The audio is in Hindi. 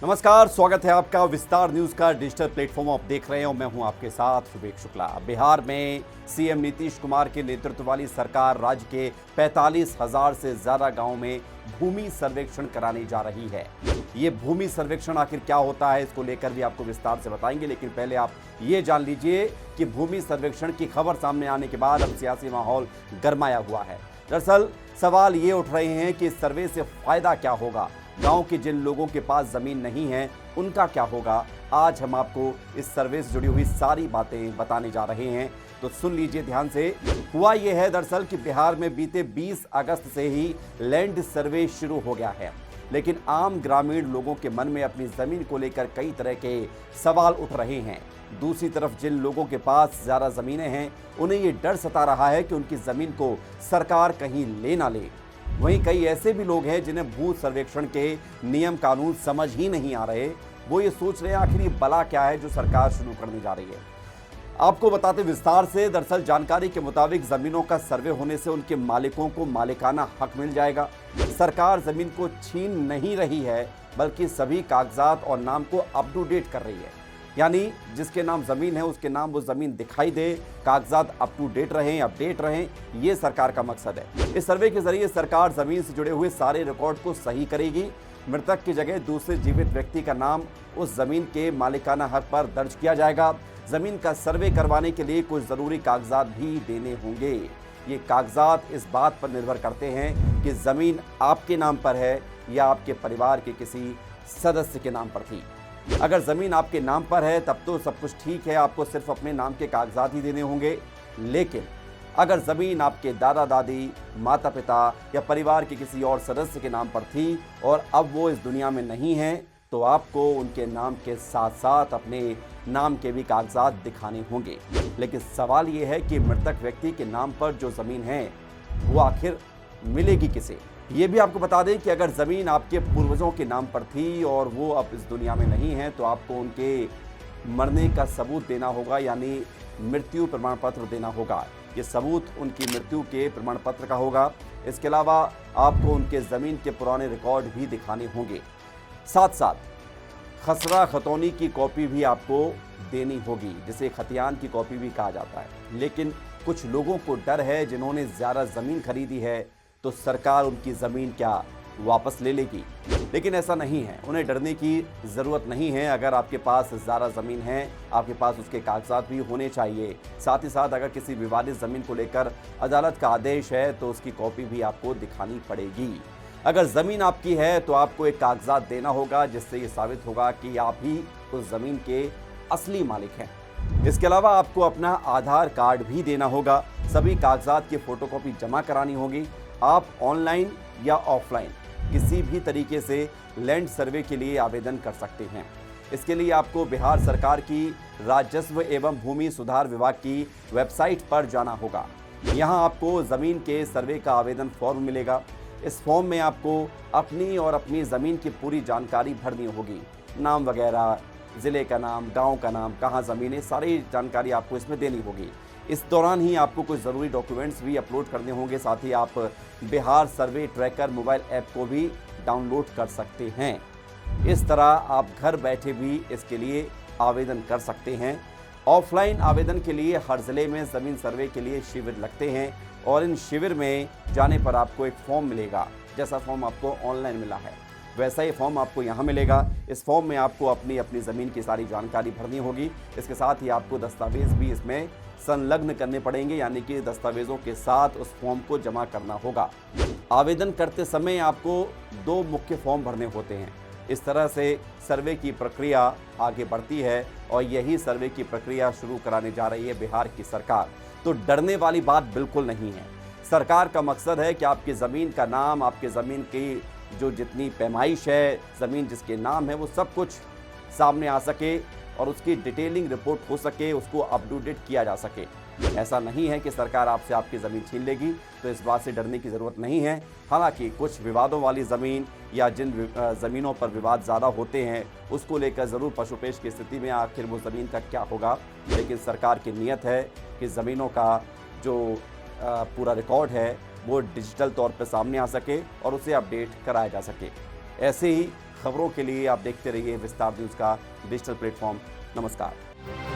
नमस्कार, स्वागत है आपका विस्तार न्यूज का डिजिटल प्लेटफॉर्म आप देख रहे हैं और मैं हूं आपके साथ विवेक शुक्ला। बिहार में सीएम नीतीश कुमार के नेतृत्व वाली सरकार राज्य के 45,000 से ज्यादा गांव में भूमि सर्वेक्षण कराने जा रही है। ये भूमि सर्वेक्षण आखिर क्या होता है, इसको लेकर भी आपको विस्तार से बताएंगे, लेकिन पहले आप ये जान लीजिए कि भूमि सर्वेक्षण की खबर सामने आने के बाद अब सियासी माहौल गरमाया हुआ है। दरअसल सवाल ये उठ रहे हैं कि इस सर्वे से फायदा क्या होगा, गांव के जिन लोगों के पास जमीन नहीं है उनका क्या होगा। आज हम आपको इस सर्वे से जुड़ी हुई सारी बातें बताने जा रहे हैं, तो सुन लीजिए ध्यान से। हुआ यह है दरअसल कि बिहार में बीते 20 अगस्त से ही लैंड सर्वे शुरू हो गया है, लेकिन आम ग्रामीण लोगों के मन में अपनी जमीन को लेकर कई तरह के सवाल उठ रहे हैं। दूसरी तरफ जिन लोगों के पास ज़्यादा ज़मीनें हैं उन्हें ये डर सता रहा है कि उनकी ज़मीन को सरकार कहीं ले ना ले। वहीं कई ऐसे भी लोग हैं जिन्हें भू सर्वेक्षण के नियम कानून समझ ही नहीं आ रहे। वो ये सोच रहे हैं आखिर ये बला क्या है जो सरकार शुरू करने जा रही है। आपको बताते विस्तार से, दरअसल जानकारी के मुताबिक जमीनों का सर्वे होने से उनके मालिकों को मालिकाना हक मिल जाएगा। सरकार जमीन को छीन नहीं रही है बल्कि सभी कागजात और नाम को अप टू डेट कर रही है, यानी जिसके नाम जमीन है उसके नाम वो जमीन दिखाई दे, कागजात अप टू डेट रहें, अपडेट रहें, ये सरकार का मकसद है। इस सर्वे के जरिए सरकार जमीन से जुड़े हुए सारे रिकॉर्ड को सही करेगी। मृतक की जगह दूसरे जीवित व्यक्ति का नाम उस जमीन के मालिकाना हक पर दर्ज किया जाएगा। जमीन का सर्वे करवाने के लिए कुछ जरूरी कागजात भी देने होंगे। ये कागजात इस बात पर निर्भर करते हैं कि जमीन आपके नाम पर है या आपके परिवार के किसी सदस्य के नाम पर थी। अगर ज़मीन आपके नाम पर है तब तो सब कुछ ठीक है, आपको सिर्फ अपने नाम के कागजात ही देने होंगे। लेकिन अगर ज़मीन आपके दादा दादी, माता पिता या परिवार के किसी और सदस्य के नाम पर थी और अब वो इस दुनिया में नहीं हैं, तो आपको उनके नाम के साथ साथ अपने नाम के भी कागजात दिखाने होंगे। लेकिन सवाल ये है कि मृतक व्यक्ति के नाम पर जो ज़मीन है वो आखिर मिलेगी किसे। ये भी आपको बता दें कि अगर ज़मीन आपके पूर्वजों के नाम पर थी और वो अब इस दुनिया में नहीं है, तो आपको उनके मरने का सबूत देना होगा, यानी मृत्यु प्रमाण पत्र देना होगा। ये सबूत उनकी मृत्यु के प्रमाण पत्र का होगा। इसके अलावा आपको उनके ज़मीन के पुराने रिकॉर्ड भी दिखाने होंगे। साथ साथ खसरा खतौनी की कॉपी भी आपको देनी होगी, जिसे खतियान की कॉपी भी कहा जाता है। लेकिन कुछ लोगों को डर है, जिन्होंने ज़्यादा ज़मीन खरीदी है तो सरकार उनकी ज़मीन क्या वापस ले लेगी, लेकिन ऐसा नहीं है। उन्हें डरने की ज़रूरत नहीं है। अगर आपके पास ज़्यादा ज़मीन है, आपके पास उसके कागजात भी होने चाहिए। साथ ही साथ अगर किसी विवादित ज़मीन को लेकर अदालत का आदेश है तो उसकी कॉपी भी आपको दिखानी पड़ेगी। अगर ज़मीन आपकी है तो आपको एक कागजात देना होगा जिससे ये साबित होगा कि आप ही उस ज़मीन के असली मालिक हैं। इसके अलावा आपको अपना आधार कार्ड भी देना होगा। सभी कागजात की फ़ोटोकॉपी जमा करानी होगी। आप ऑनलाइन या ऑफलाइन किसी भी तरीके से लैंड सर्वे के लिए आवेदन कर सकते हैं। इसके लिए आपको बिहार सरकार की राजस्व एवं भूमि सुधार विभाग की वेबसाइट पर जाना होगा। यहां आपको ज़मीन के सर्वे का आवेदन फॉर्म मिलेगा। इस फॉर्म में आपको अपनी और अपनी ज़मीन की पूरी जानकारी भरनी होगी, नाम वगैरह, ज़िले का नाम, गांव का नाम, कहाँ ज़मीन है, सारी जानकारी आपको इसमें देनी होगी। इस दौरान ही आपको कुछ ज़रूरी डॉक्यूमेंट्स भी अपलोड करने होंगे। साथ ही आप बिहार सर्वे ट्रैकर मोबाइल ऐप को भी डाउनलोड कर सकते हैं। इस तरह आप घर बैठे भी इसके लिए आवेदन कर सकते हैं। ऑफलाइन आवेदन के लिए हर ज़िले में ज़मीन सर्वे के लिए शिविर लगते हैं और इन शिविर में जाने पर आपको एक फॉर्म मिलेगा। जैसा फॉर्म आपको ऑनलाइन मिला है वैसा ही फॉर्म आपको यहाँ मिलेगा। इस फॉर्म में आपको अपनी अपनी ज़मीन की सारी जानकारी भरनी होगी। इसके साथ ही आपको दस्तावेज़ भी इसमें संलग्न करने पड़ेंगे, यानी कि दस्तावेज़ों के साथ उस फॉर्म को जमा करना होगा। आवेदन करते समय आपको 2 मुख्य फॉर्म भरने होते हैं। इस तरह से सर्वे की प्रक्रिया आगे बढ़ती है और यही सर्वे की प्रक्रिया शुरू कराने जा रही है बिहार की सरकार। तो डरने वाली बात बिल्कुल नहीं है। सरकार का मकसद है कि आपकी ज़मीन का नाम, आपके ज़मीन की जो जितनी पैमाइश है, ज़मीन जिसके नाम है, वो सब कुछ सामने आ सके और उसकी डिटेलिंग रिपोर्ट हो सके, उसको अप टू डेट किया जा सके। ऐसा नहीं है कि सरकार आपसे आपकी ज़मीन छीन लेगी, तो इस बात से डरने की ज़रूरत नहीं है। हालांकि कुछ विवादों वाली ज़मीन या जिन ज़मीनों पर विवाद ज़्यादा होते हैं उसको लेकर ज़रूर पशुपेश की स्थिति में आखिर वो ज़मीन का क्या होगा, लेकिन सरकार की नीयत है कि ज़मीनों का जो पूरा रिकॉर्ड है वो डिजिटल तौर पर सामने आ सके और उसे अपडेट कराया जा सके। ऐसे ही खबरों के लिए आप देखते रहिए विस्तार न्यूज़ का डिजिटल प्लेटफॉर्म। नमस्कार।